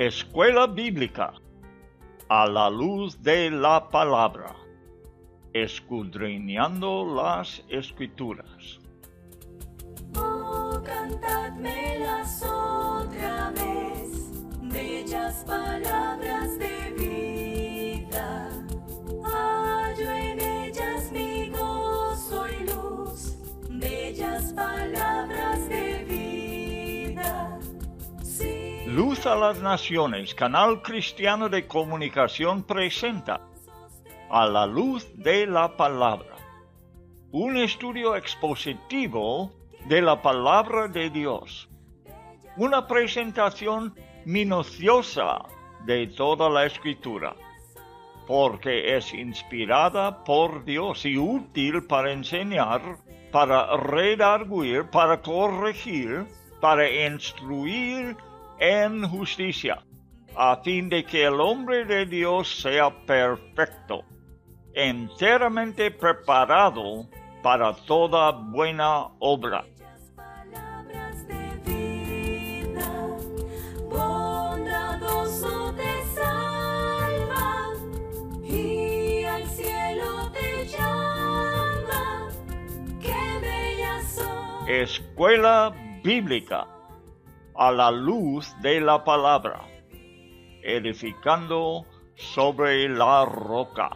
Escuela Bíblica a la luz de la palabra, escudriñando las Escrituras. Oh, cantadmelas otra vez, bellas palabras de vida. Hallo en ellas mi gozo y luz, bellas palabras de vida. Sí. Luz a las Naciones, canal cristiano de comunicación, presenta A la luz de la palabra, un estudio expositivo de la palabra de Dios, una presentación minuciosa de toda la Escritura, porque es inspirada por Dios y útil para enseñar, para redarguir, para corregir, para instruir en justicia, a fin de que el hombre de Dios sea perfecto, enteramente preparado para toda buena obra. Palabras de vida, bondadoso te salva y al cielo te llama. Qué bellas son. Escuela Bíblica a la luz de la palabra, edificando sobre la roca.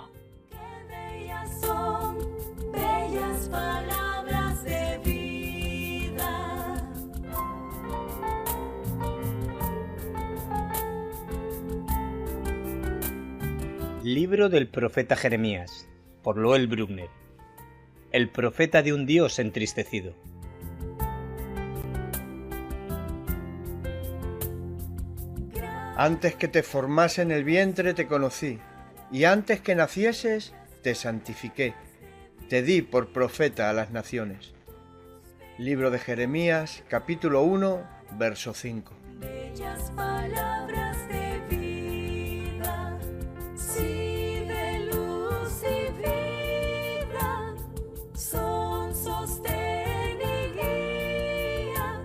Son bellas palabras de vida. Libro del profeta Jeremías, por Loel Bruckner. El profeta de un Dios entristecido. Antes que te formase en el vientre te conocí, y antes que nacieses te santifiqué, te di por profeta a las naciones. Libro de Jeremías, capítulo 1, verso 5. Bellas palabras de vida, sí, de luz y vida, son sostén y guía.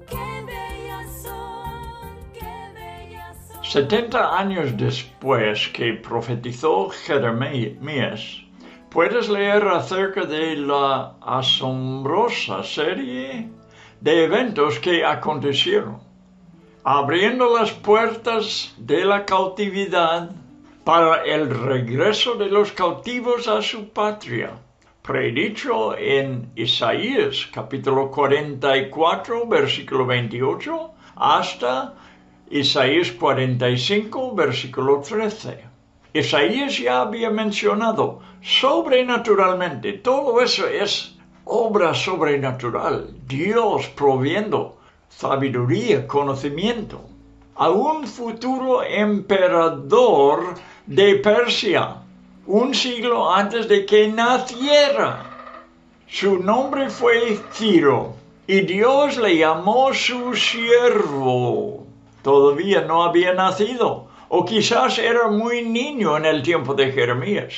Qué bellas son, qué bellas son. 70 años después que profetizó Jeremías, puedes leer acerca de la asombrosa serie de eventos que acontecieron, abriendo las puertas de la cautividad para el regreso de los cautivos a su patria, predicho en Isaías capítulo 44, versículo 28, hasta Isaías 45, versículo 13. Isaías ya había mencionado sobrenaturalmente, todo eso es obra sobrenatural, Dios proviendo sabiduría, conocimiento, a un futuro emperador de Persia, un siglo antes de que naciera. Su nombre fue Ciro, y Dios le llamó su siervo. Todavía no había nacido, o quizás era muy niño en el tiempo de Jeremías.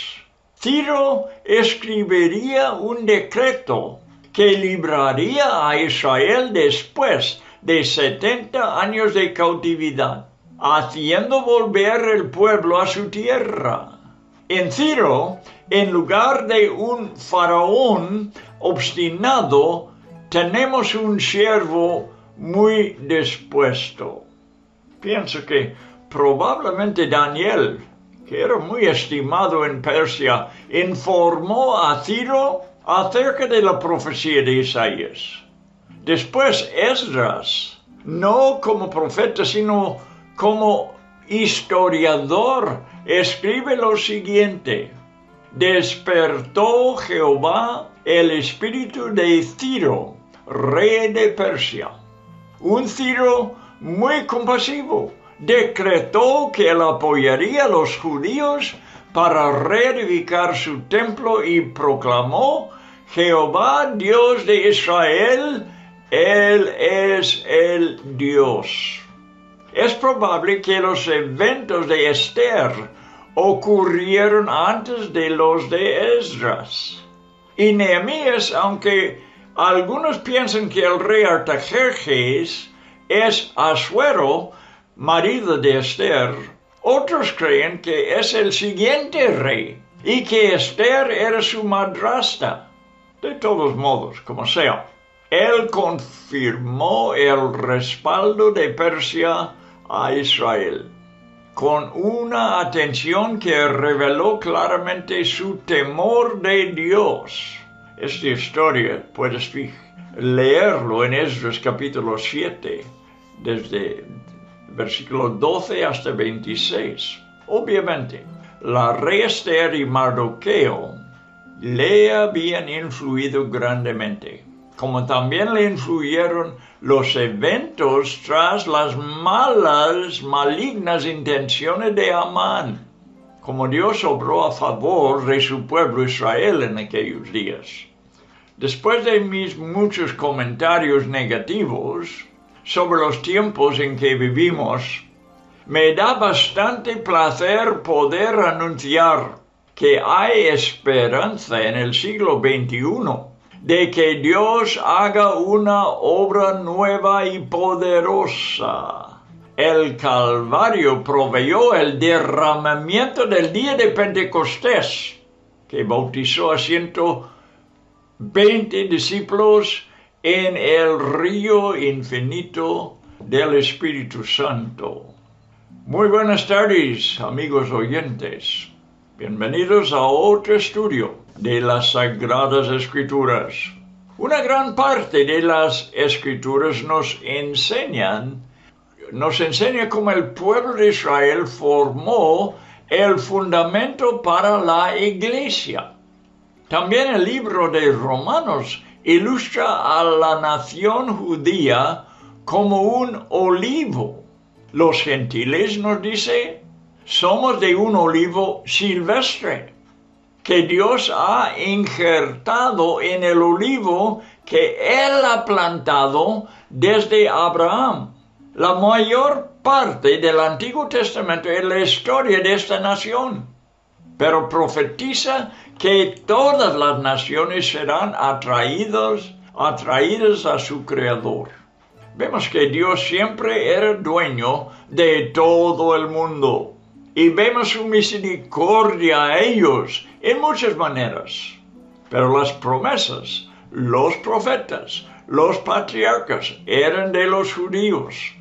Ciro escribiría un decreto que libraría a Israel después de 70 años de cautividad, haciendo volver el pueblo a su tierra. En Ciro, en lugar de un faraón obstinado, tenemos un siervo muy dispuesto. Pienso que probablemente Daniel, que era muy estimado en Persia, informó a Ciro acerca de la profecía de Isaías. Después Esdras, no como profeta, sino como historiador, escribe lo siguiente: despertó Jehová el espíritu de Ciro, rey de Persia. Un Ciro muy compasivo, decretó que él apoyaría a los judíos para reedificar su templo y proclamó: Jehová, Dios de Israel, Él es el Dios. Es probable que los eventos de Esther ocurrieron antes de los de Esdras. Y Nehemías, aunque algunos piensan que el rey Artajerjes es Asuero, marido de Esther, otros creen que es el siguiente rey y que Esther era su madrastra. De todos modos, como sea, él confirmó el respaldo de Persia a Israel, con una atención que reveló claramente su temor de Dios. Esta historia puedes leerlo en Esdras capítulo 7, desde versículo 12 hasta 26. Obviamente, la rey Esther y Mardoqueo le habían influido grandemente, como también le influyeron los eventos tras las malignas intenciones de Amán, como Dios obró a favor de su pueblo Israel en aquellos días. Después de mis muchos comentarios negativos sobre los tiempos en que vivimos, me da bastante placer poder anunciar que hay esperanza en el siglo XXI de que Dios haga una obra nueva y poderosa. El Calvario proveyó el derramamiento del día de Pentecostés, que bautizó a 120 discípulos en el río infinito del Espíritu Santo. Muy buenas tardes, amigos oyentes. Bienvenidos a otro estudio de las Sagradas Escrituras. Una gran parte de las Escrituras nos enseña cómo el pueblo de Israel formó el fundamento para la Iglesia. También el libro de Romanos ilustra a la nación judía como un olivo. Los gentiles, nos dice, somos de un olivo silvestre que Dios ha injertado en el olivo que Él ha plantado desde Abraham. La mayor parte del Antiguo Testamento es la historia de esta nación, pero profetiza que todas las naciones serán atraídas a su Creador. Vemos que Dios siempre era dueño de todo el mundo y vemos su misericordia a ellos en muchas maneras. Pero las promesas, los profetas, los patriarcas eran de los judíos.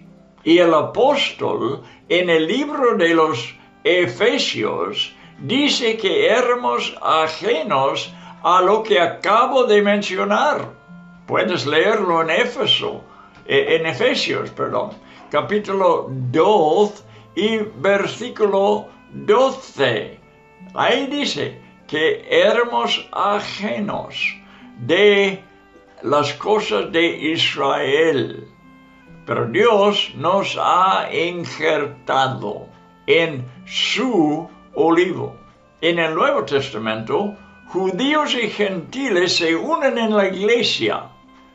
Y el apóstol en el libro de los Efesios dice que éramos ajenos a lo que acabo de mencionar. Puedes leerlo en Efesios, capítulo 2 y versículo 12. Ahí dice que éramos ajenos de las cosas de Israel, pero Dios nos ha injertado en su olivo. En el Nuevo Testamento, judíos y gentiles se unen en la iglesia,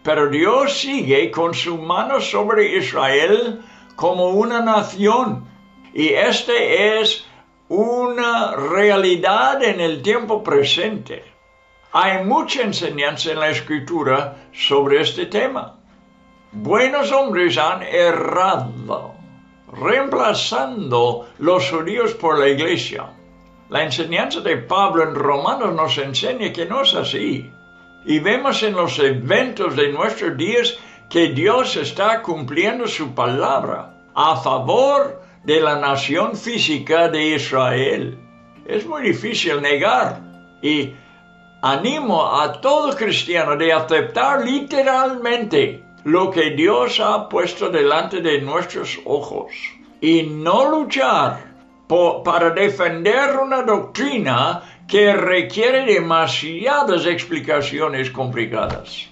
pero Dios sigue con su mano sobre Israel como una nación. Y esta es una realidad en el tiempo presente. Hay mucha enseñanza en la Escritura sobre este tema. Buenos hombres han errado, reemplazando los judíos por la iglesia. La enseñanza de Pablo en Romanos nos enseña que no es así. Y vemos en los eventos de nuestros días que Dios está cumpliendo su palabra a favor de la nación física de Israel. Es muy difícil negar y animo a todo cristiano de aceptar literalmente lo que Dios ha puesto delante de nuestros ojos y no luchar para defender una doctrina que requiere demasiadas explicaciones complicadas.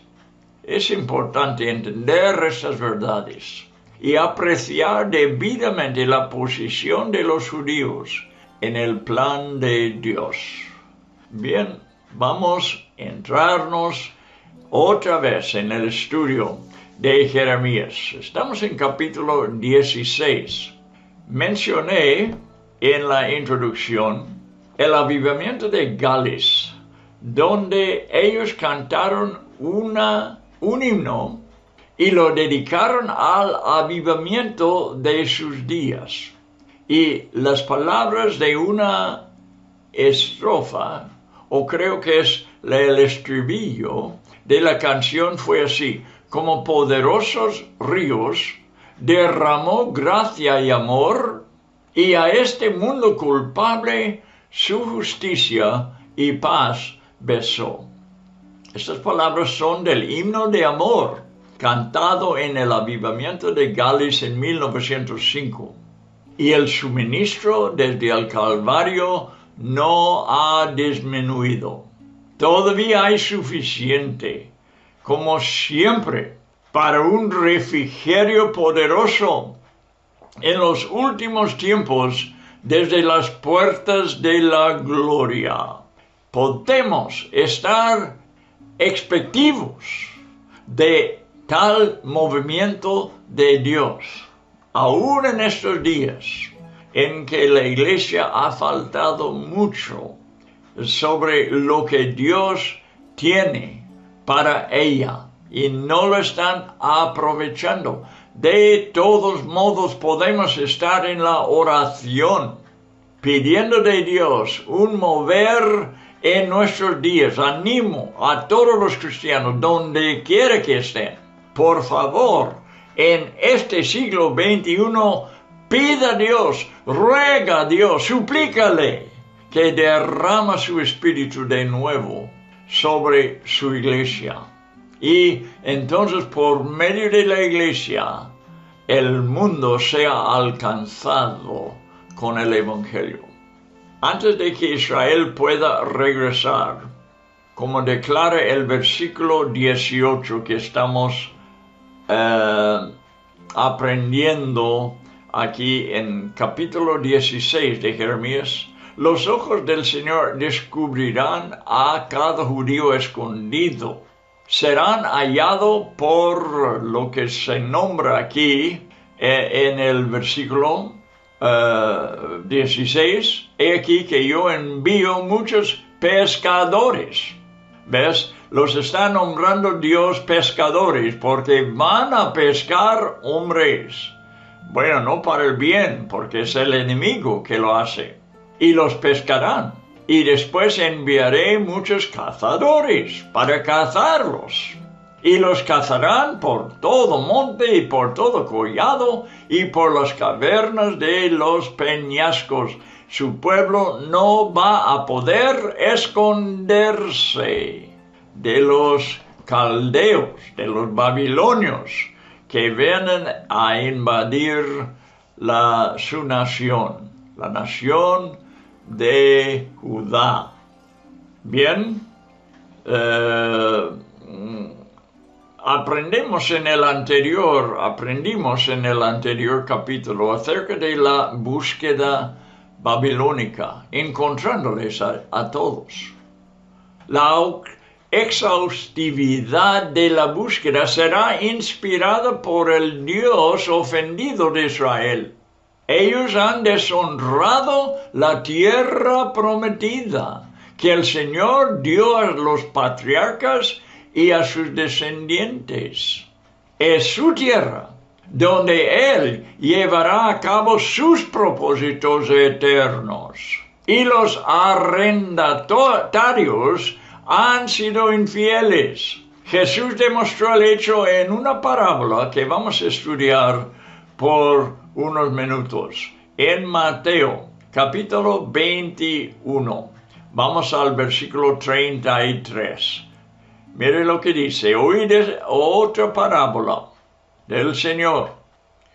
Es importante entender estas verdades y apreciar debidamente la posición de los judíos en el plan de Dios. Bien, vamos a entrarnos otra vez en el estudio de Jeremías. Estamos en capítulo 16. Mencioné en la introducción el avivamiento de Gales, donde ellos cantaron un himno y lo dedicaron al avivamiento de sus días. Y las palabras de una estrofa, o creo que es el estribillo de la canción, fue así: como poderosos ríos derramó gracia y amor, y a este mundo culpable su justicia y paz besó. Estas palabras son del himno de amor cantado en el avivamiento de Gales en 1905. Y el suministro desde el Calvario no ha disminuido. Todavía hay suficiente, como siempre, para un refrigerio poderoso en los últimos tiempos desde las puertas de la gloria. Podemos estar expectativos de tal movimiento de Dios, aún en estos días en que la iglesia ha faltado mucho sobre lo que Dios tiene para ella y no lo están aprovechando. De todos modos podemos estar en la oración pidiendo de Dios un mover en nuestros días. Animo a todos los cristianos, donde quiera que estén, por favor, en este siglo XXI, pida a Dios, ruega a Dios, suplícale que derrama su espíritu de nuevo sobre su iglesia. Y entonces, por medio de la iglesia, el mundo sea alcanzado con el evangelio. Antes de que Israel pueda regresar, como declara el versículo 18 que estamos aprendiendo aquí en capítulo 16 de Jeremías, los ojos del Señor descubrirán a cada judío escondido. Serán hallados por lo que se nombra aquí en el versículo 16. He aquí que yo envío muchos pescadores. ¿Ves? Los está nombrando Dios pescadores porque van a pescar hombres. Bueno, no para el bien, porque es el enemigo que lo hace. Y los pescarán. Y después enviaré muchos cazadores para cazarlos. Y los cazarán por todo monte y por todo collado y por las cavernas de los peñascos. Su pueblo no va a poder esconderse de los caldeos, de los babilonios, que vienen a invadir su nación, la nación de Judá. Bien, aprendimos en el anterior capítulo acerca de la búsqueda babilónica, encontrándoles a todos. La exhaustividad de la búsqueda será inspirada por el Dios ofendido de Israel. Ellos han deshonrado la tierra prometida que el Señor dio a los patriarcas y a sus descendientes. Es su tierra donde Él llevará a cabo sus propósitos eternos. Y los arrendatarios han sido infieles. Jesús demostró el hecho en una parábola que vamos a estudiar por unos minutos. En Mateo, capítulo 21. Vamos al versículo 33. Mire lo que dice. Oíd otra parábola del Señor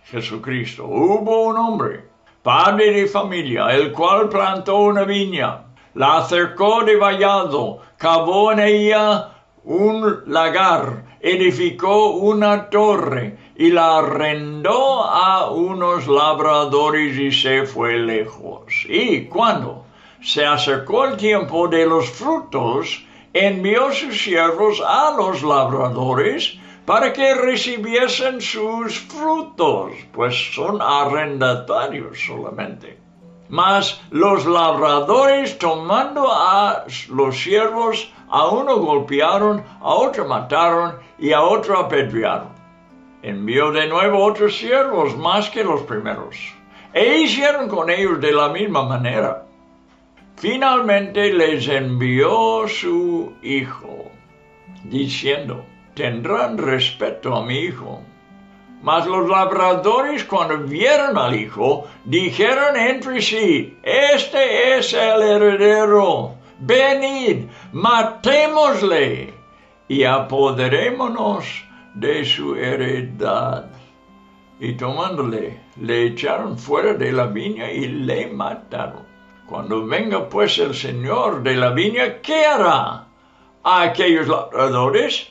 Jesucristo. Hubo un hombre, padre de familia, el cual plantó una viña, la cercó de vallado, cavó en ella un lagar, edificó una torre y la arrendó a unos labradores y se fue lejos. Y cuando se acercó el tiempo de los frutos, envió sus siervos a los labradores para que recibiesen sus frutos, pues son arrendatarios solamente. Mas los labradores, tomando a los siervos, a uno golpearon, a otro mataron y a otro apedrearon. envió de nuevo otros siervos más que los primeros, e hicieron con ellos de la misma manera. Finalmente les envió su hijo, diciendo, tendrán respeto a mi hijo. Mas los labradores, cuando vieron al hijo, dijeron entre sí, este es el heredero, venid, matémosle y apoderémonos de su heredad. Y tomándole, le echaron fuera de la viña y le mataron. Cuando venga pues el señor de la viña, ¿qué hará a aquellos labradores?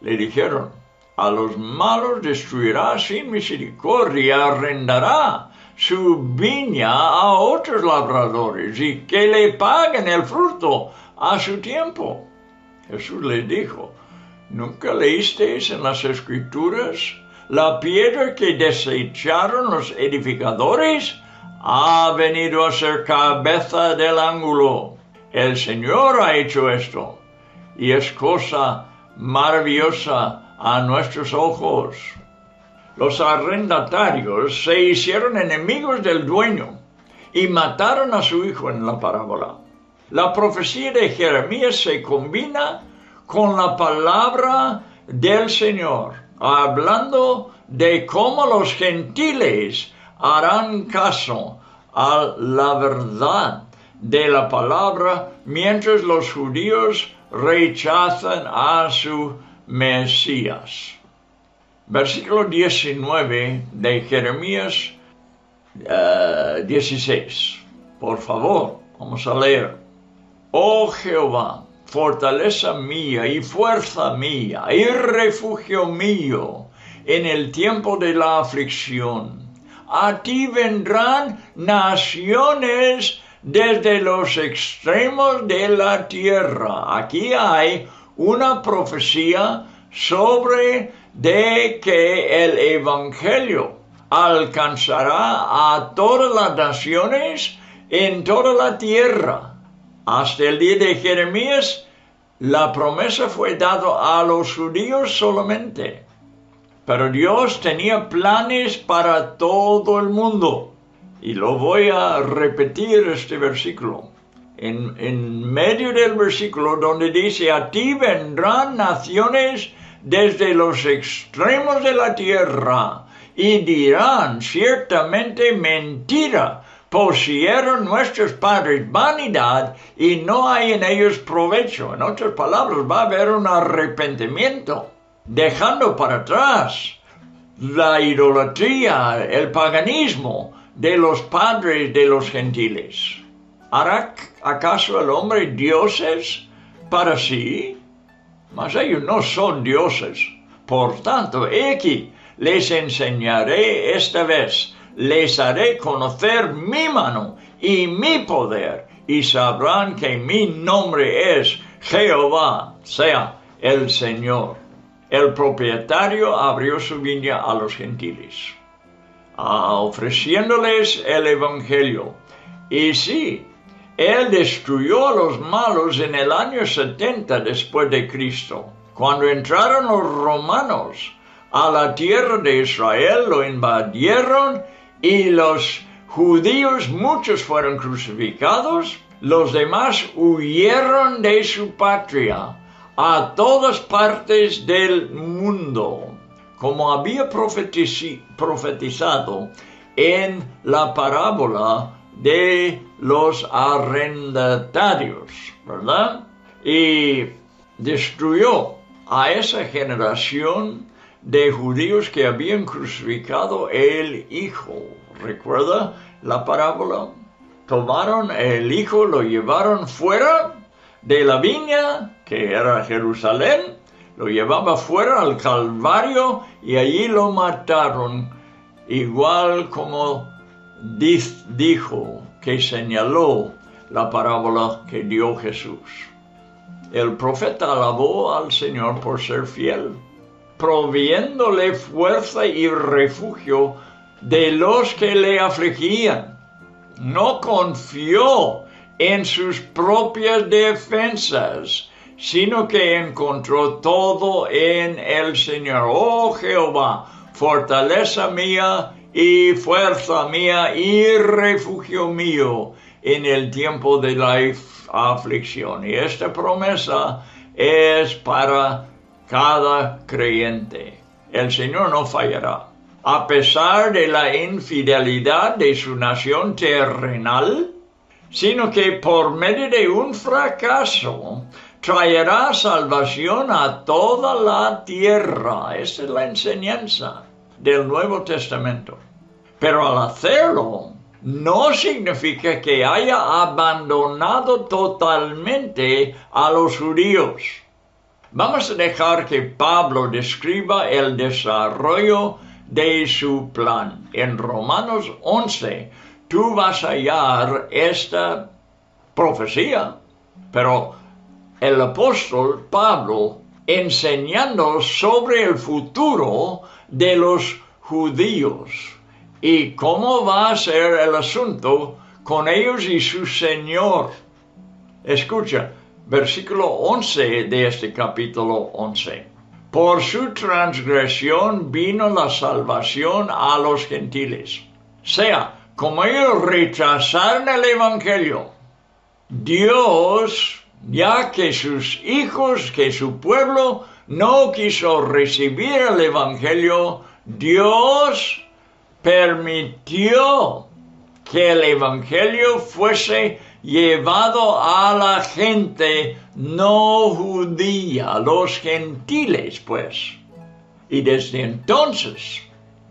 Le dijeron, a los malos destruirá sin misericordia y arrendará su viña a otros labradores y que le paguen el fruto a su tiempo. Jesús les dijo, ¿nunca leísteis en las Escrituras la piedra que desecharon los edificadores? Ha venido a ser cabeza del ángulo. El Señor ha hecho esto, y es cosa maravillosa a nuestros ojos. Los arrendatarios se hicieron enemigos del dueño y mataron a su hijo en la parábola. La profecía de Jeremías se combina con la palabra del Señor, hablando de cómo los gentiles harán caso a la verdad de la palabra, mientras los judíos rechazan a su Mesías. Versículo 19 de Jeremías 16. Por favor, vamos a leer. Oh Jehová, fortaleza mía y fuerza mía y refugio mío en el tiempo de la aflicción. A ti vendrán naciones desde los extremos de la tierra. Aquí hay una profecía sobre de que el evangelio alcanzará a todas las naciones en toda la tierra. Hasta el día de Jeremías, la promesa fue dada a los judíos solamente. Pero Dios tenía planes para todo el mundo. Y lo voy a repetir este versículo. En medio del versículo donde dice, a ti vendrán naciones desde los extremos de la tierra y dirán ciertamente mentira, pusieron nuestros padres vanidad y no hay en ellos provecho. En otras palabras, va a haber un arrepentimiento, dejando para atrás la idolatría, el paganismo de los padres de los gentiles. ¿Hará acaso el hombre dioses para sí? Mas ellos no son dioses. Por tanto, he aquí, les enseñaré esta vez, les haré conocer mi mano y mi poder, y sabrán que mi nombre es Jehová, sea el Señor. El propietario abrió su viña a los gentiles, ofreciéndoles el evangelio. Y sí, él destruyó a los malos en el año 70 después de Cristo. Cuando entraron los romanos a la tierra de Israel, lo invadieron y los judíos, muchos fueron crucificados, los demás huyeron de su patria a todas partes del mundo, como había profetizado en la parábola de los arrendatarios, ¿verdad? Y destruyó a esa generación de judíos que habían crucificado el Hijo. ¿Recuerda la parábola? Tomaron el Hijo, lo llevaron fuera de la viña, que era Jerusalén, lo llevaba fuera al Calvario y allí lo mataron, igual como dijo, que señaló la parábola que dio Jesús. El profeta alabó al Señor por ser fiel, proviéndole fuerza y refugio de los que le afligían. No confió en sus propias defensas, sino que encontró todo en el Señor. Oh Jehová, fortaleza mía y fuerza mía y refugio mío en el tiempo de la aflicción. Y esta promesa es para cada creyente. El Señor no fallará. A pesar de la infidelidad de su nación terrenal, sino que por medio de un fracaso traerá salvación a toda la tierra. Esa es la enseñanza del Nuevo Testamento. Pero al hacerlo, no significa que haya abandonado totalmente a los judíos. Vamos a dejar que Pablo describa el desarrollo de su plan. En Romanos 11, tú vas a hallar esta profecía, pero el apóstol Pablo enseñando sobre el futuro de los judíos y cómo va a ser el asunto con ellos y su Señor. Escucha, versículo 11 de este capítulo 11. Por su transgresión vino la salvación a los gentiles. Sea, como ellos rechazaron el evangelio, Dios, ya que sus hijos, que su pueblo no quiso recibir el evangelio, Dios permitió que el evangelio fuese llevado a la gente no judía, los gentiles, pues. Y desde entonces,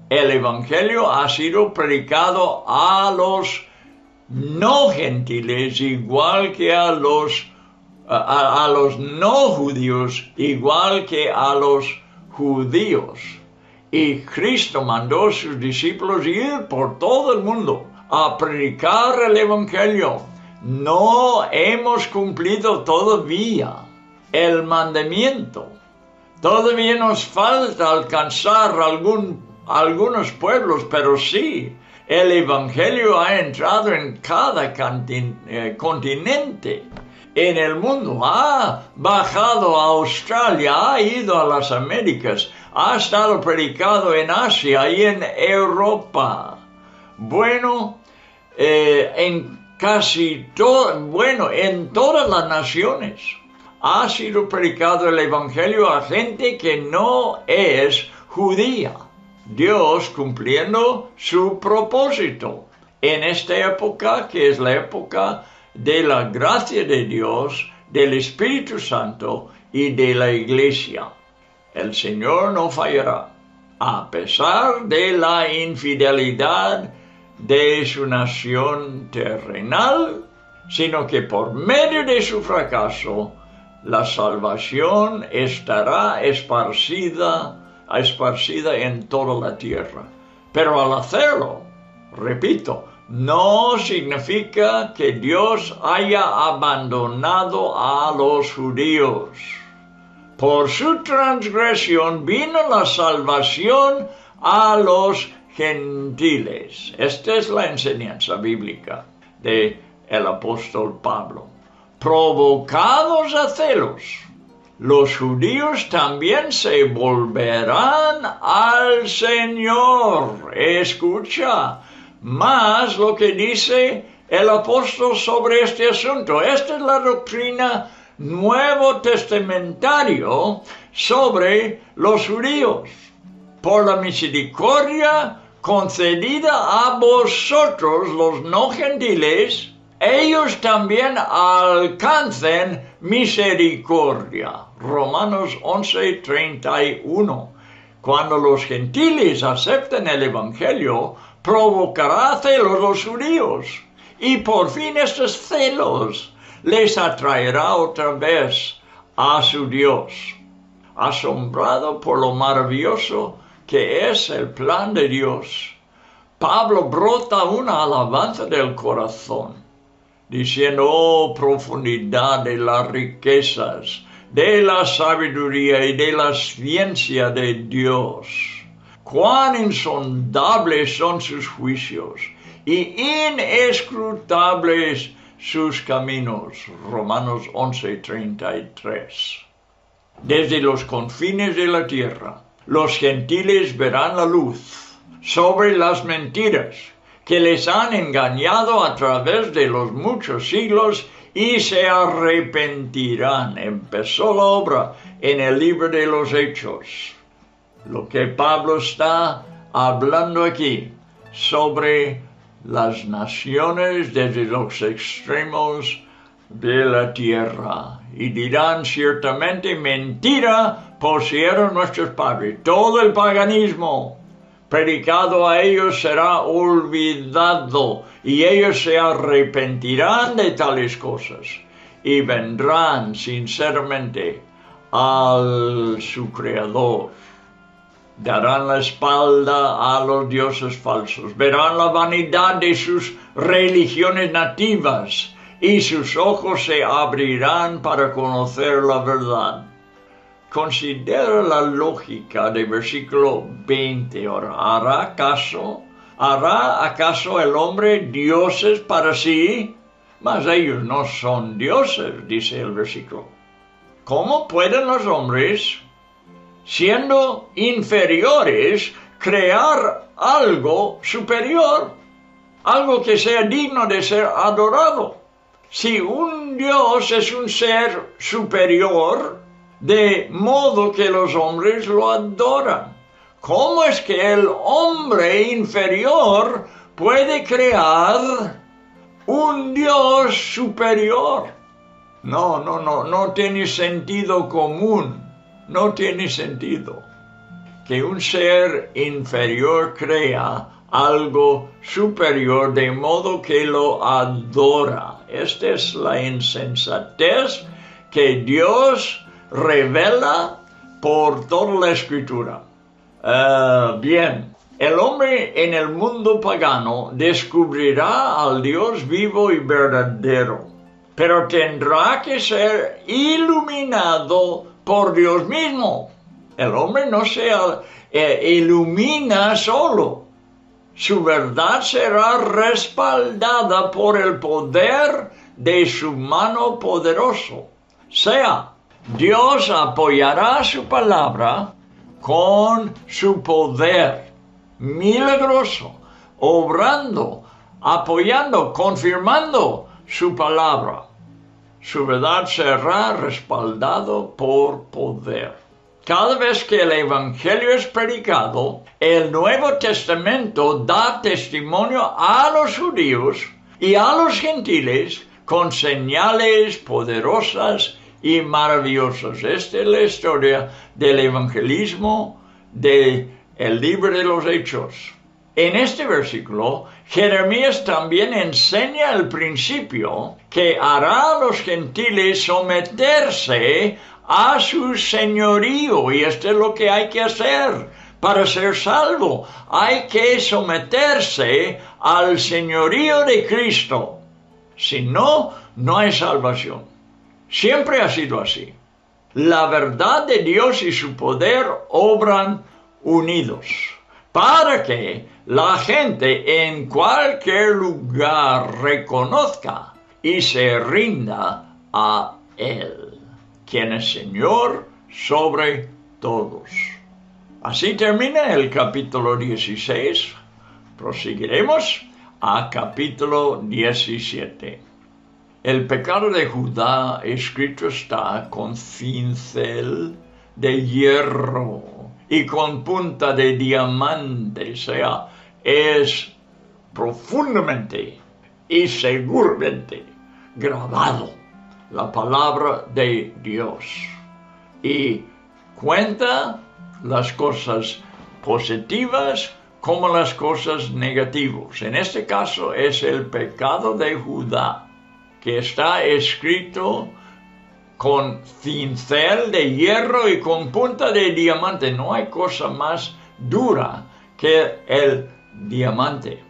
el evangelio ha sido predicado a los no gentiles, igual que a los no judíos, igual que a los judíos. Y Cristo mandó a sus discípulos ir por todo el mundo a predicar el evangelio. No hemos cumplido todavía el mandamiento. Todavía nos falta alcanzar algunos pueblos, pero sí, el evangelio ha entrado en cada continente en el mundo. Ha bajado a Australia, ha ido a las Américas, ha estado predicado en Asia y en Europa. Bueno, en todas las naciones ha sido predicado el evangelio a gente que no es judía. Dios cumpliendo su propósito en esta época, que es la época de la gracia de Dios, del Espíritu Santo y de la Iglesia. El Señor no fallará, a pesar de la infidelidad de su nación terrenal, sino que por medio de su fracaso, la salvación estará esparcida en toda la tierra. Pero al hacerlo, repito, no significa que Dios haya abandonado a los judíos. Por su transgresión vino la salvación a los gentiles. Esta es la enseñanza bíblica del apóstol Pablo. Provocados a celos, los judíos también se volverán al Señor. Escucha más lo que dice el apóstol sobre este asunto. Esta es la doctrina nuevo testamentario sobre los judíos. Por la misericordia concedida a vosotros, los no gentiles, ellos también alcancen misericordia. Romanos 11:31. Cuando los gentiles acepten el evangelio, provocará celos los judíos. Y por fin estos celos les atraerá otra vez a su Dios. Asombrado por lo maravilloso que es el plan de Dios, Pablo brota una alabanza del corazón, diciendo: oh, profundidad de las riquezas, de la sabiduría y de la ciencia de Dios. Cuán insondables son sus juicios y inescrutables sus caminos. Romanos 11:33. Desde los confines de la tierra, los gentiles verán la luz sobre las mentiras que les han engañado a través de los muchos siglos y se arrepentirán. Empezó la obra en el libro de los Hechos. Lo que Pablo está hablando aquí sobre las naciones desde los extremos de la tierra. Y dirán ciertamente, mentira pusieron nuestros padres. Todo el paganismo predicado a ellos será olvidado y ellos se arrepentirán de tales cosas y vendrán sinceramente al su Creador. Darán la espalda a los dioses falsos, verán la vanidad de sus religiones nativas y sus ojos se abrirán para conocer la verdad. Considera la lógica del versículo 20 ahora. ¿Hará acaso el hombre dioses para sí? Mas ellos no son dioses, dice el versículo. ¿Cómo pueden los hombres, siendo inferiores, crear algo superior? Algo que sea digno de ser adorado. Si un Dios es un ser superior, de modo que los hombres lo adoran, ¿cómo es que el hombre inferior puede crear un Dios superior? No tiene sentido común. No tiene sentido que un ser inferior crea algo superior de modo que lo adora. Esta es la insensatez que Dios revela por toda la Escritura. Bien, el hombre en el mundo pagano descubrirá al Dios vivo y verdadero, pero tendrá que ser iluminado por Dios mismo. El hombre no se ilumina solo. Su verdad será respaldada por el poder de su mano poderoso. Sea, Dios apoyará su palabra con su poder milagroso, obrando, apoyando, confirmando su palabra. Su verdad será respaldado por poder. Cada vez que el Evangelio es predicado, el Nuevo Testamento da testimonio a los judíos y a los gentiles con señales poderosas y maravillosas. Esta es la historia del evangelismo del libro de los Hechos. En este versículo, Jeremías también enseña el principio que hará a los gentiles someterse a su señorío, y esto es lo que hay que hacer para ser salvo. Hay que someterse al señorío de Cristo. Si no, no hay salvación. Siempre ha sido así. La verdad de Dios y su poder obran unidos para que la gente en cualquier lugar reconozca y se rinda a Él, quien es Señor sobre todos. Así termina el capítulo 16. Proseguiremos a capítulo 17. El pecado de Judá escrito está con cincel de hierro y con punta de diamante, o sea, es profundamente y seguramente grabado la palabra de Dios y cuenta las cosas positivas como las cosas negativas. En este caso es el pecado de Judá, que está escrito con cincel de hierro y con punta de diamante. No hay cosa más dura que el diamante.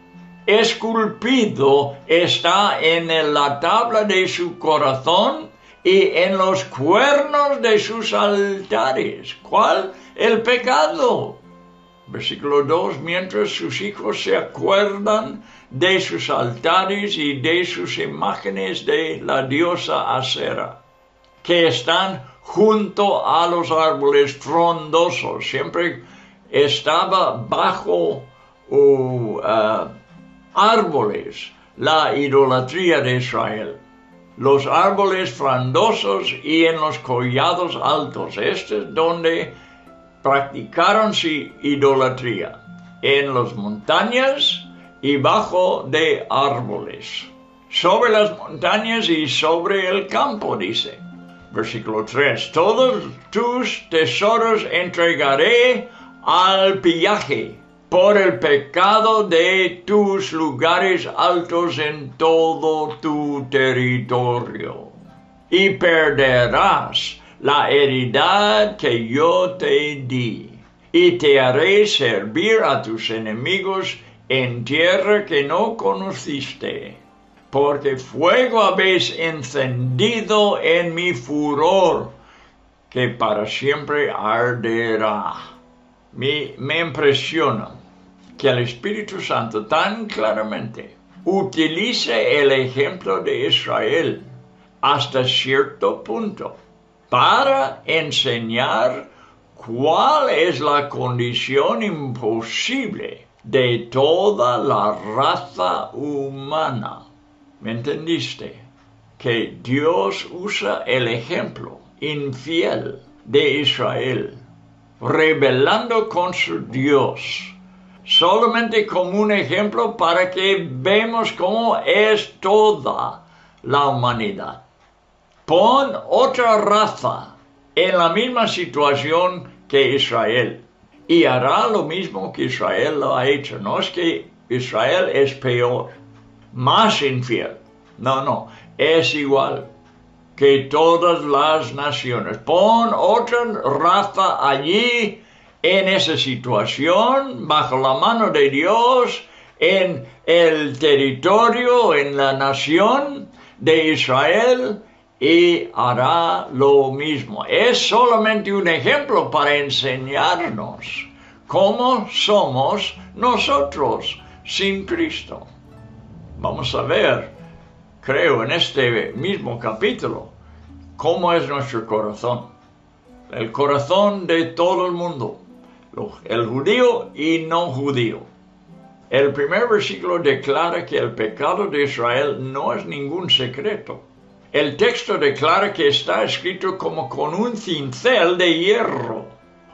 Esculpido está en la tabla de su corazón y en los cuernos de sus altares. ¿Cuál? El pecado. Versículo 2, mientras sus hijos se acuerdan de sus altares y de sus imágenes de la diosa Asera, que están junto a los árboles frondosos. Siempre estaba bajo árboles la idolatría de Israel. Los árboles frondosos y en los collados altos. Este es donde practicaron su idolatría. En las montañas y bajo de árboles. Sobre las montañas y sobre el campo, dice. Versículo 3. Todos tus tesoros entregaré al pillaje por el pecado de tus lugares altos en todo tu territorio. Y perderás la heredad que yo te di. Y te haré servir a tus enemigos en tierra que no conociste. Porque fuego habéis encendido en mi furor, que para siempre arderá. Me impresiona que el Espíritu Santo tan claramente utilice el ejemplo de Israel hasta cierto punto para enseñar cuál es la condición imposible de toda la raza humana. ¿Me entendiste? Que Dios usa el ejemplo infiel de Israel, rebelando con su Dios, solamente como un ejemplo para que veamos cómo es toda la humanidad. Pon otra raza en la misma situación que Israel y hará lo mismo que Israel lo ha hecho. No es que Israel es peor, más infiel. No, es igual que todas las naciones. Pon otra raza allí en esa situación, bajo la mano de Dios, en el territorio, en la nación de Israel, y hará lo mismo. Es solamente un ejemplo para enseñarnos cómo somos nosotros sin Cristo. Vamos a ver, creo, en este mismo capítulo, cómo es nuestro corazón. El corazón de todo el mundo, el judío y no judío. El primer versículo declara que el pecado de Israel no es ningún secreto. El texto declara que está escrito como con un cincel de hierro,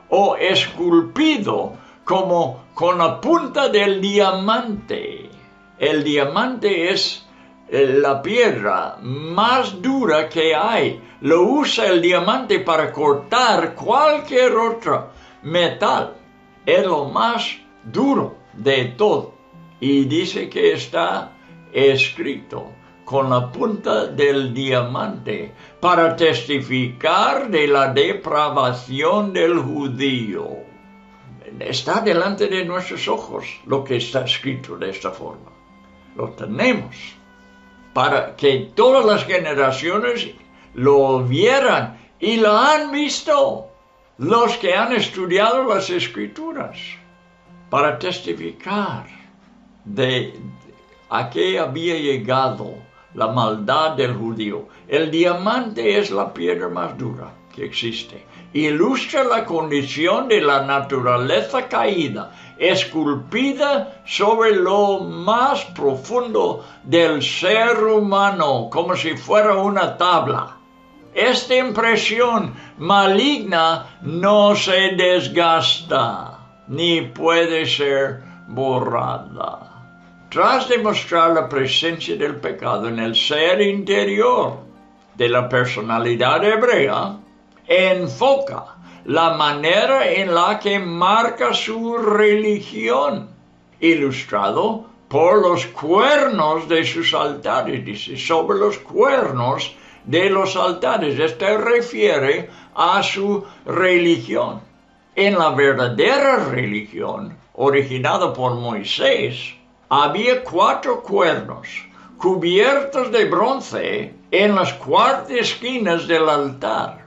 o esculpido como con la punta del diamante. El diamante es la piedra más dura que hay. Lo usa el diamante para cortar cualquier otro metal. Es lo más duro de todo. Y dice que está escrito con la punta del diamante para testificar de la depravación del judío. Está delante de nuestros ojos lo que está escrito de esta forma. Lo tenemos para que todas las generaciones lo vieran y lo han visto. Los que han estudiado las Escrituras para testificar de a qué había llegado la maldad del judío. El diamante es la piedra más dura que existe. Ilustra la condición de la naturaleza caída, esculpida sobre lo más profundo del ser humano, como si fuera una tabla. Esta impresión maligna no se desgasta, ni puede ser borrada. Tras demostrar la presencia del pecado en el ser interior de la personalidad hebrea, enfoca la manera en la que marca su religión, ilustrado por los cuernos de sus altares. Dice, sobre los cuernos de los altares. Este refiere a su religión. En la verdadera religión, originada por Moisés, había 4 cuernos cubiertos de bronce en las 4 esquinas del altar.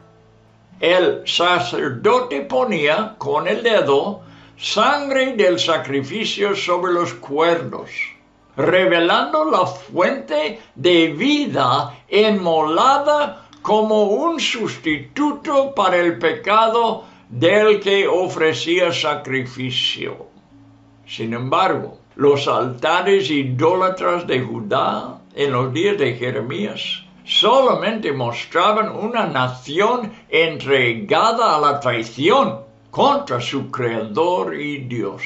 El sacerdote ponía con el dedo sangre del sacrificio sobre los cuernos, revelando la fuente de vida inmolada como un sustituto para el pecado del que ofrecía sacrificio. Sin embargo, los altares idólatras de Judá en los días de Jeremías solamente mostraban una nación entregada a la traición contra su Creador y Dios.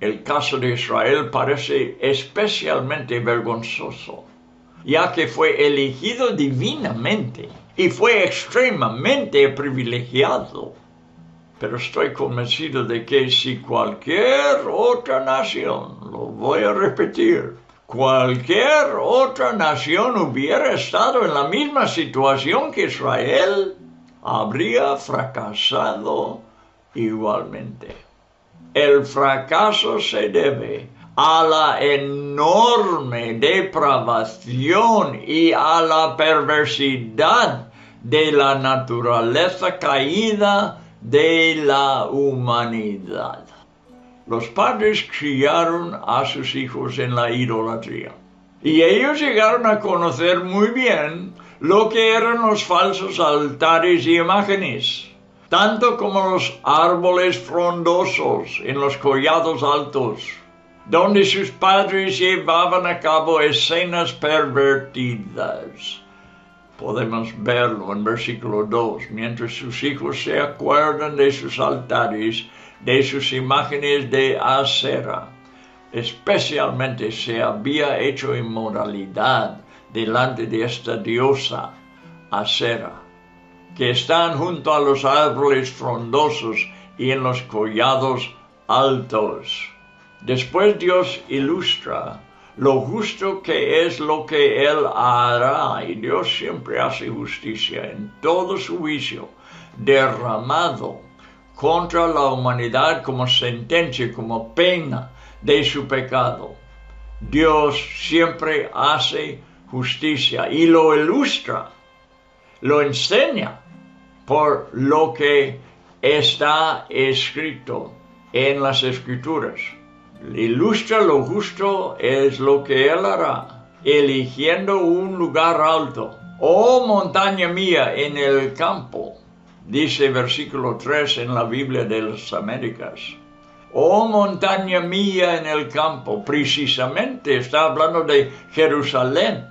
El caso de Israel parece especialmente vergonzoso, ya que fue elegido divinamente y fue extremadamente privilegiado. Pero estoy convencido de que si cualquier otra nación, lo voy a repetir, cualquier otra nación hubiera estado en la misma situación que Israel, habría fracasado igualmente. El fracaso se debe a la enorme depravación y a la perversidad de la naturaleza caída de la humanidad. Los padres criaron a sus hijos en la idolatría, y ellos llegaron a conocer muy bien lo que eran los falsos altares y imágenes, tanto como los árboles frondosos en los collados altos, donde sus padres llevaban a cabo escenas pervertidas. Podemos verlo en versículo 2, mientras sus hijos se acuerdan de sus altares, de sus imágenes de Asera. Especialmente se había hecho inmoralidad delante de esta diosa, Asera, que están junto a los árboles frondosos y en los collados altos. Después Dios ilustra lo justo que es lo que Él hará, y Dios siempre hace justicia en todo su juicio derramado contra la humanidad como sentencia, como pena de su pecado. Dios siempre hace justicia y lo ilustra, lo enseña por lo que está escrito en las Escrituras. Ilustra lo justo es lo que Él hará, eligiendo un lugar alto. Oh montaña mía en el campo, dice versículo 3 en la Biblia de las Américas. Oh montaña mía en el campo, precisamente está hablando de Jerusalén,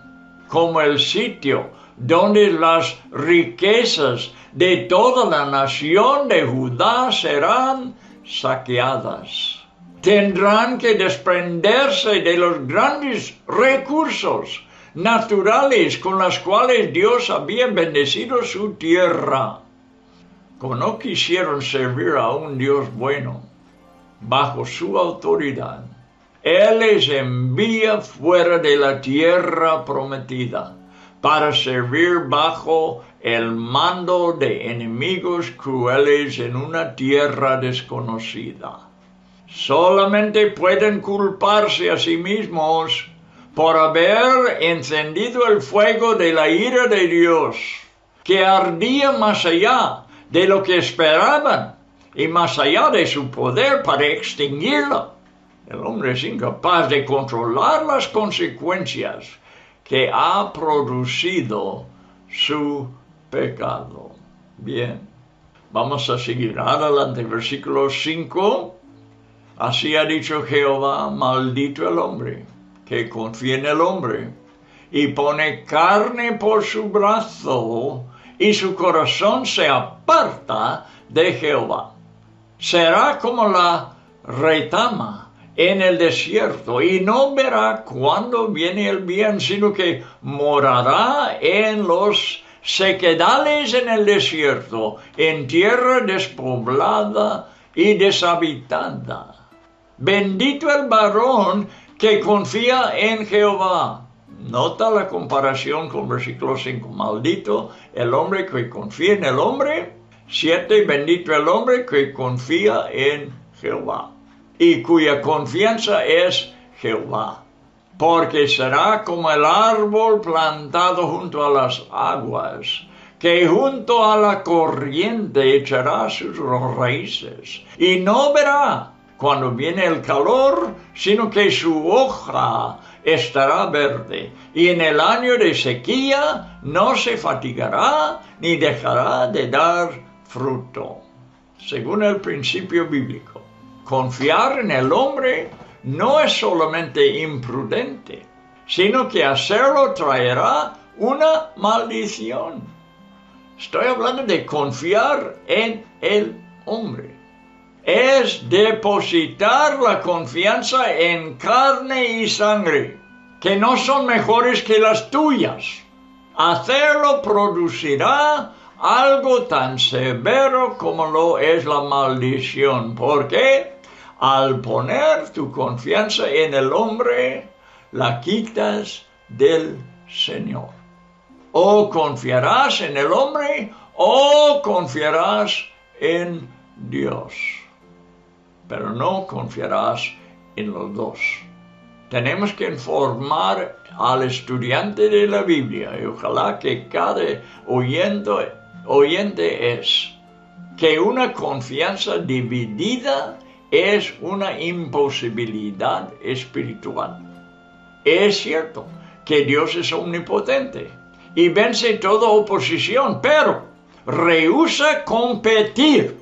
como el sitio donde las riquezas de toda la nación de Judá serán saqueadas. Tendrán que desprenderse de los grandes recursos naturales con los cuales Dios había bendecido su tierra. Como no quisieron servir a un Dios bueno, bajo su autoridad, Él les envía fuera de la tierra prometida para servir bajo el mando de enemigos crueles en una tierra desconocida. Solamente pueden culparse a sí mismos por haber encendido el fuego de la ira de Dios, que ardía más allá de lo que esperaban y más allá de su poder para extinguirla. El hombre es incapaz de controlar las consecuencias que ha producido su pecado. Bien, vamos a seguir adelante, versículo 5. Así ha dicho Jehová, maldito el hombre que confía en el hombre y pone carne por su brazo y su corazón se aparta de Jehová. Será como la retama en el desierto y no verá cuándo viene el bien, sino que morará en los sequedales en el desierto, en tierra despoblada y deshabitada. Bendito el varón que confía en Jehová. Nota la comparación con versículo 5. Maldito el hombre que confía en el hombre. 7. Bendito el hombre que confía en Jehová y cuya confianza es Jehová. Porque será como el árbol plantado junto a las aguas, que junto a la corriente echará sus raíces y no verá cuando viene el calor, sino que su hoja estará verde, y en el año de sequía no se fatigará ni dejará de dar fruto. Según el principio bíblico, confiar en el hombre no es solamente imprudente, sino que hacerlo traerá una maldición. Estoy hablando de confiar en el hombre. Es depositar la confianza en carne y sangre, que no son mejores que las tuyas. Hacerlo producirá algo tan severo como lo es la maldición, porque al poner tu confianza en el hombre, la quitas del Señor. O confiarás en el hombre, o confiarás en Dios. Pero no confiarás en los dos. Tenemos que informar al estudiante de la Biblia, y ojalá que cada oyente es, que una confianza dividida es una imposibilidad espiritual. Es cierto que Dios es omnipotente y vence toda oposición, pero rehúsa competir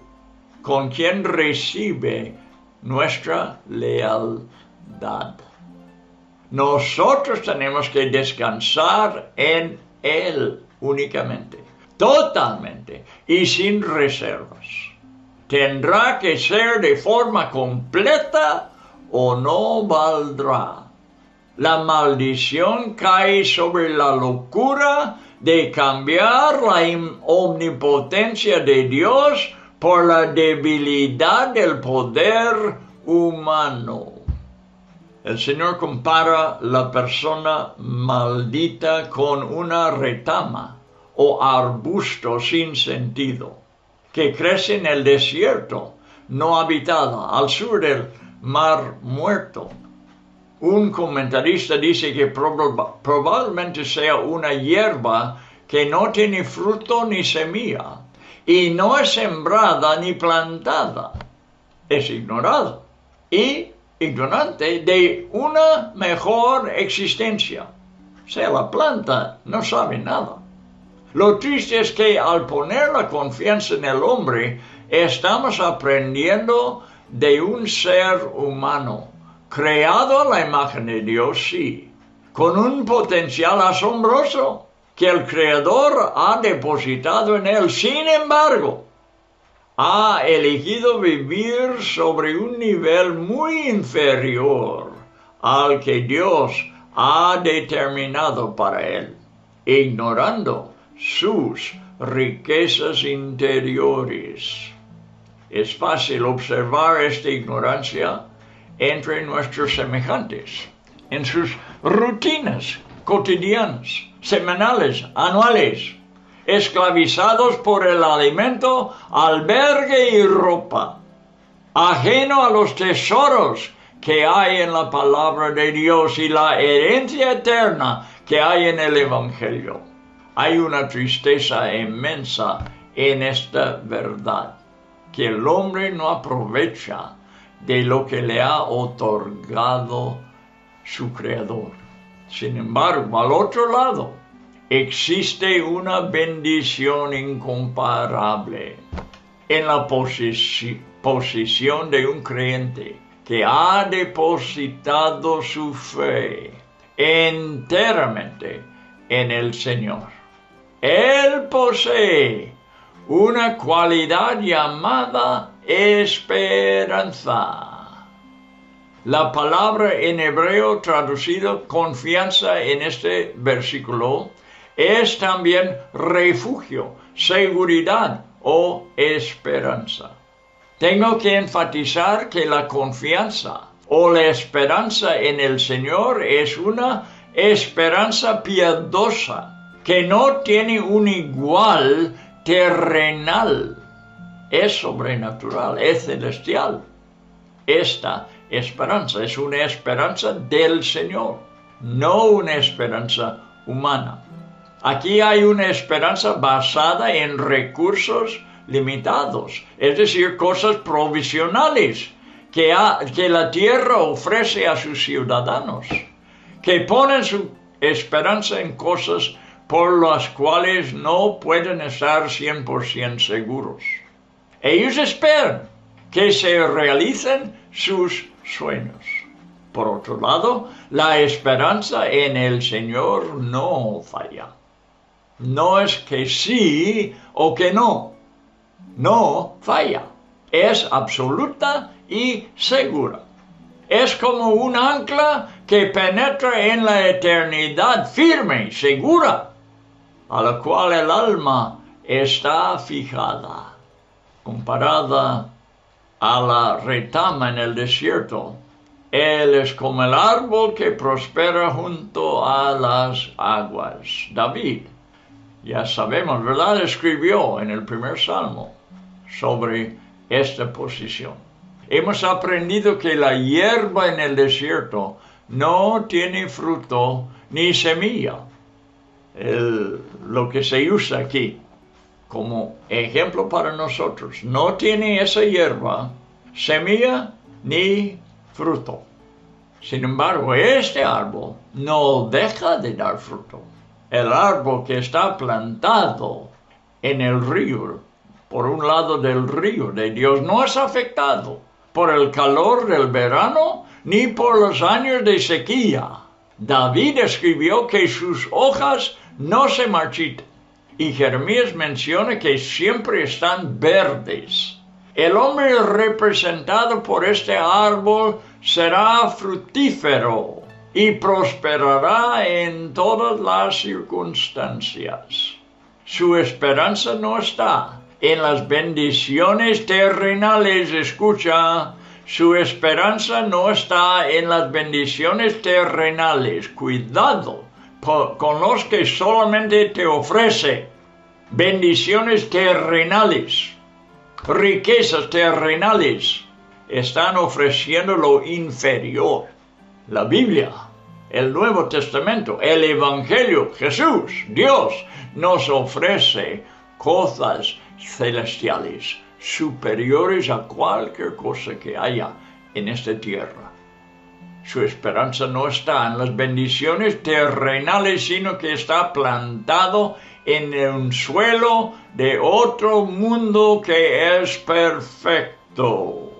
con quien recibe nuestra lealtad. Nosotros tenemos que descansar en Él únicamente, totalmente y sin reservas. Tendrá que ser de forma completa o no valdrá. La maldición cae sobre la locura de cambiar la omnipotencia de Dios por la debilidad del poder humano. El Señor compara la persona maldita con una retama o arbusto sin sentido, que crece en el desierto no habitada, al sur del mar muerto. Un comentarista dice que probablemente sea una hierba que no tiene fruto ni semilla, y no es sembrada ni plantada. Es ignorada y ignorante de una mejor existencia. O sea, la planta no sabe nada. Lo triste es que al poner la confianza en el hombre, estamos aprendiendo de un ser humano, creado a la imagen de Dios, sí, con un potencial asombroso que el Creador ha depositado en él. Sin embargo, ha elegido vivir sobre un nivel muy inferior al que Dios ha determinado para él, ignorando sus riquezas interiores. Es fácil observar esta ignorancia entre nuestros semejantes, en sus rutinas cotidianas, semanales, anuales, esclavizados por el alimento, albergue y ropa, ajeno a los tesoros que hay en la palabra de Dios y la herencia eterna que hay en el Evangelio. Hay una tristeza inmensa en esta verdad, que el hombre no aprovecha de lo que le ha otorgado su Creador. Sin embargo, al otro lado, existe una bendición incomparable en la posición de un creyente que ha depositado su fe enteramente en el Señor. Él posee una cualidad llamada esperanza. La palabra en hebreo traducido confianza en este versículo es también refugio, seguridad o esperanza. Tengo que enfatizar que la confianza o la esperanza en el Señor es una esperanza piadosa que no tiene un igual terrenal. Es sobrenatural, es celestial. Esta esperanza es una esperanza del Señor, no una esperanza humana. Aquí hay una esperanza basada en recursos limitados, es decir, cosas provisionales que la tierra ofrece a sus ciudadanos, que ponen su esperanza en cosas por las cuales no pueden estar 100% seguros. Ellos esperan que se realicen sus sueños. Por otro lado, la esperanza en el Señor no falla. No es que sí o que no. No falla. Es absoluta y segura. Es como un ancla que penetra en la eternidad firme, segura, a la cual el alma está fijada, comparada a la retama en el desierto. Él es como el árbol que prospera junto a las aguas. David, ya sabemos, ¿verdad?, escribió en el primer salmo sobre esta posición. Hemos aprendido que la hierba en el desierto no tiene fruto ni semilla. Lo que se usa aquí como ejemplo para nosotros, no tiene esa hierba semilla ni fruto. Sin embargo, este árbol no deja de dar fruto. El árbol que está plantado en el río, por un lado del río de Dios, no es afectado por el calor del verano ni por los años de sequía. David escribió que sus hojas no se marchitan, y Jeremías menciona que siempre están verdes. El hombre representado por este árbol será fructífero y prosperará en todas las circunstancias. Su esperanza no está en las bendiciones terrenales. Escucha, su esperanza no está en las bendiciones terrenales. Cuidado con los que solamente te ofrece bendiciones terrenales, riquezas terrenales. Están ofreciendo lo inferior. La Biblia, el Nuevo Testamento, el Evangelio, Jesús, Dios, nos ofrece cosas celestiales superiores a cualquier cosa que haya en esta tierra. Su esperanza no está en las bendiciones terrenales, sino que está plantado en un suelo de otro mundo que es perfecto.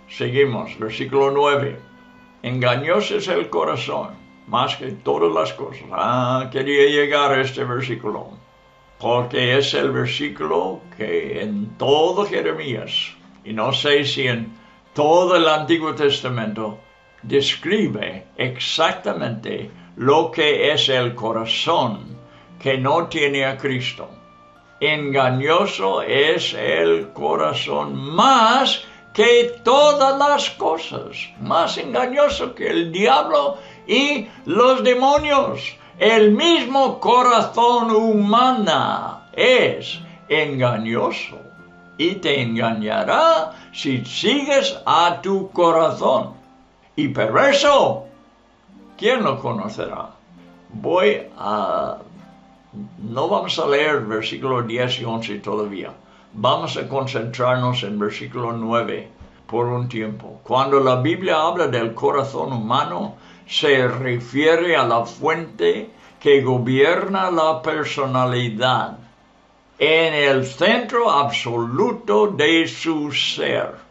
Seguimos, versículo 9. Engañoso es el corazón, más que todas las cosas. Quería llegar a este versículo, porque es el versículo que en todo Jeremías, y no sé si en todo el Antiguo Testamento, describe exactamente lo que es el corazón que no tiene a Cristo. Engañoso es el corazón más que todas las cosas, más engañoso que el diablo y los demonios. El mismo corazón humano es engañoso y te engañará si sigues a tu corazón. Y perverso, ¿quién lo conocerá? No vamos a leer versículos 10 y 11 todavía. Vamos a concentrarnos en versículo 9 por un tiempo. Cuando la Biblia habla del corazón humano, se refiere a la fuente que gobierna la personalidad, en el centro absoluto de su ser.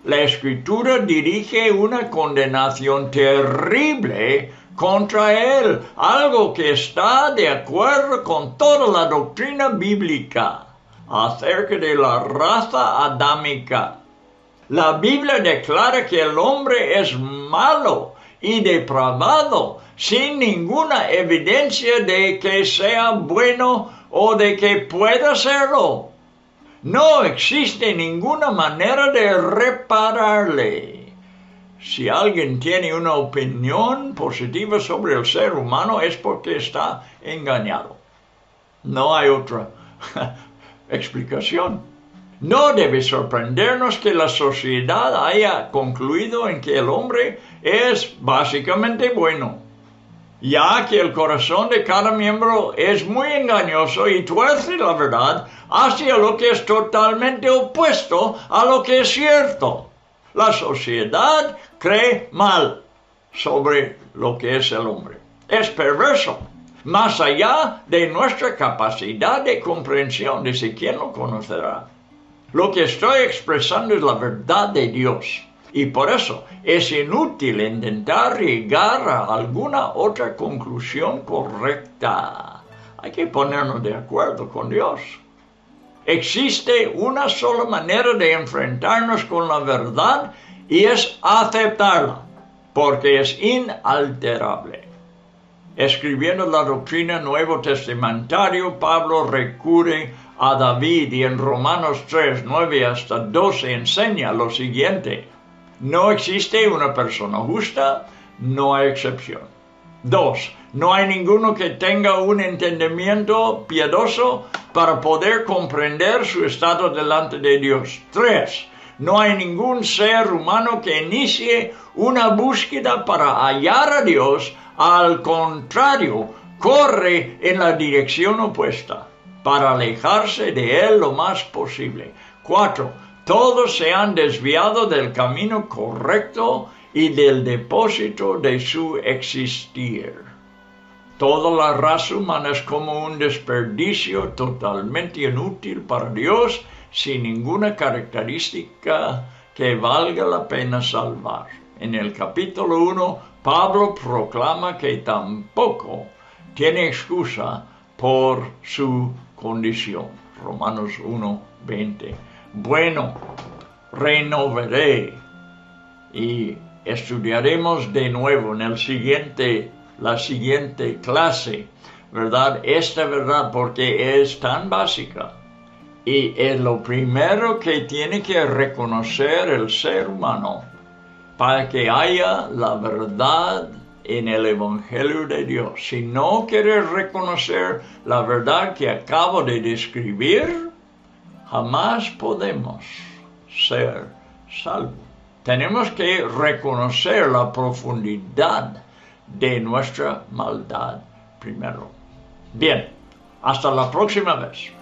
La Escritura dirige una condenación terrible contra él, algo que está de acuerdo con toda la doctrina bíblica acerca de la raza adámica. La Biblia declara que el hombre es malo y depravado, sin ninguna evidencia de que sea bueno o de que pueda serlo. No existe ninguna manera de repararle. Si alguien tiene una opinión positiva sobre el ser humano es porque está engañado. No hay otra explicación. No debe sorprendernos que la sociedad haya concluido en que el hombre es básicamente bueno, ya que el corazón de cada miembro es muy engañoso y tuerce la verdad hacia lo que es totalmente opuesto a lo que es cierto. La sociedad cree mal. sobre lo que es el hombre. Es perverso, más allá de nuestra capacidad de comprensión. Dice, ¿quién lo conocerá? Lo que estoy expresando es la verdad de Dios. Y por eso es inútil intentar llegar a alguna otra conclusión correcta. Hay que ponernos de acuerdo con Dios. Existe una sola manera de enfrentarnos con la verdad y es aceptarla, porque es inalterable. Escribiendo la doctrina nuevo testamentario, Pablo recurre a David y en Romanos 3, 9 hasta 12 enseña lo siguiente: no existe una persona justa, no hay excepción. 2. No hay ninguno que tenga un entendimiento piadoso para poder comprender su estado delante de Dios. 3. No hay ningún ser humano que inicie una búsqueda para hallar a Dios. Al contrario, corre en la dirección opuesta para alejarse de Él lo más posible. 4. Todos se han desviado del camino correcto y del depósito de su existir. Toda la raza humana es como un desperdicio totalmente inútil para Dios, sin ninguna característica que valga la pena salvar. En el capítulo 1, Pablo proclama que tampoco tiene excusa por su condición. Romanos 1, 20. Bueno, renovaré y estudiaremos de nuevo en la siguiente clase, ¿verdad? Esta verdad, porque es tan básica y es lo primero que tiene que reconocer el ser humano para que haya la verdad en el Evangelio de Dios. Si no quieres reconocer la verdad que acabo de describir, jamás podemos ser salvos. Tenemos que reconocer la profundidad de nuestra maldad primero. Bien, hasta la próxima vez.